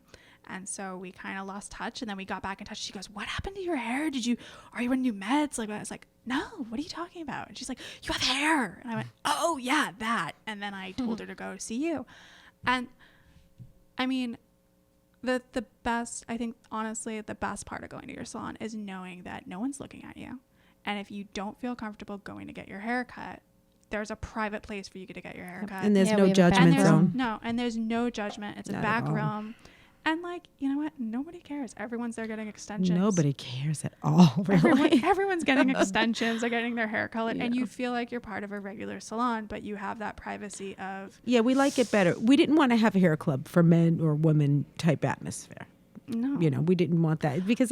and so we kind of lost touch, and then we got back in touch. She goes, "What happened to your hair? Are you on new meds?" Like, I was like, "No, what are you talking about?" And she's like, "You have hair," and I went, "Oh yeah, that." And then I told her to go see you, and I mean, the best, I think, honestly, the best part of going to your salon is knowing that no one's looking at you, and if you don't feel comfortable going to get your hair cut, there's a private place for you to get your hair cut. And there's Yeah, no we have a back judgment and zone. there's no judgment. It's Not a at back all. room. And like, you know what? Nobody cares. Everyone's there getting extensions. Nobody cares at all, really. Everyone's getting extensions. They're getting their hair colored. And you feel like you're part of a regular salon, but you have that privacy of, Yeah, we like it better. We didn't want to have a hair club for men or women type atmosphere. no. You know, we didn't want that, because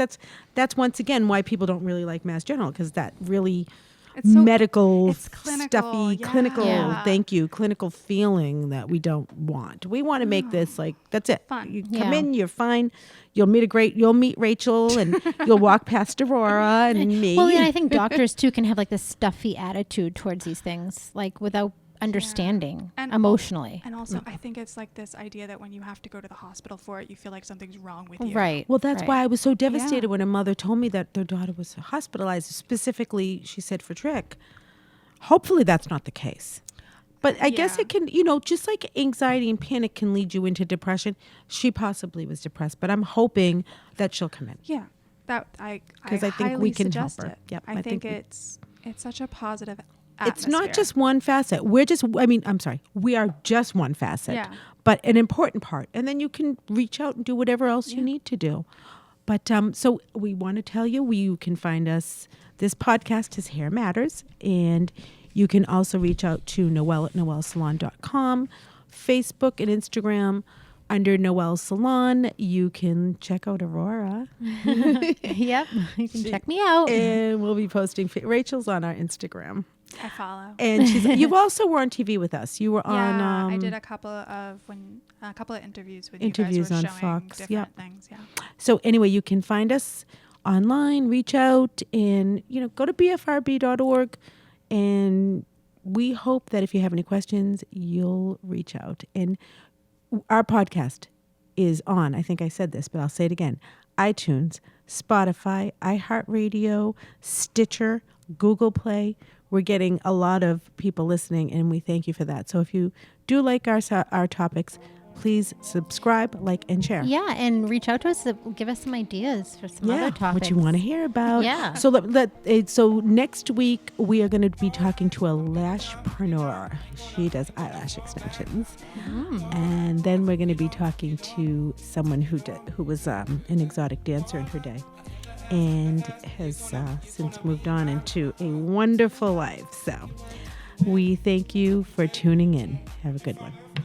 that's once again why people don't really like Mass General, because that really It's so- medical, it's clinical, stuffy, yeah. clinical. Yeah. Thank you, clinical feeling that we don't want. We want to make this like that's it. Fun. You come Yeah. in, you're fine. You'll meet Rachel, and you'll walk past Aurora and me. Well, yeah, I think doctors too can have like this stuffy attitude towards these things, like without understanding And emotionally. And also, I think it's like this idea that when you have to go to the hospital for it, you feel like something's wrong with you. Right. Well, that's right. why I was so devastated Yeah. when a mother told me that their daughter was hospitalized, specifically, she said, for Trich. Hopefully that's not the case. But I guess Yeah. it can, just like anxiety and panic can lead you into depression. She possibly was depressed, but I'm hoping that she'll come in. Yeah. That I 'Cause I think highly we can help suggest her. it. Yep, I I think think we- it's such a positive It's not atmosphere. just one facet. We are just one facet, Yeah. but an important part. And then you can reach out and do whatever else you need to do. But so we want to tell you, you can find us. This podcast is Hair Matters, and you can also reach out to Noelle at noellesalon.com, Facebook and Instagram under Noelle Salon. You can check out Aurora, Yep. You can check me out. and we'll be posting. Rachel's on our Instagram, I follow. and you've also were on TV with us. You were on. Yeah, I did a couple of interviews with Interviews you guys on were showing Fox, different yep. things. Yeah. So anyway, you can find us online, reach out, and go to bfrb.org, and we hope that if you have any questions, you'll reach out. And our podcast is on, I think I said this, but I'll say it again, iTunes, Spotify, iHeartRadio, Stitcher, Google Play. We're getting a lot of people listening, and we thank you for that. So if you do like our topics, please subscribe, like, and share. Yeah, and reach out to us. Give us some ideas for some other topics. what you want to hear about. Yeah. So so next week we are going to be talking to a lashpreneur. She does eyelash extensions, and then we're going to be talking to someone who was an exotic dancer in her day, and has since moved on into a wonderful life. So we thank you for tuning in. Have a good one.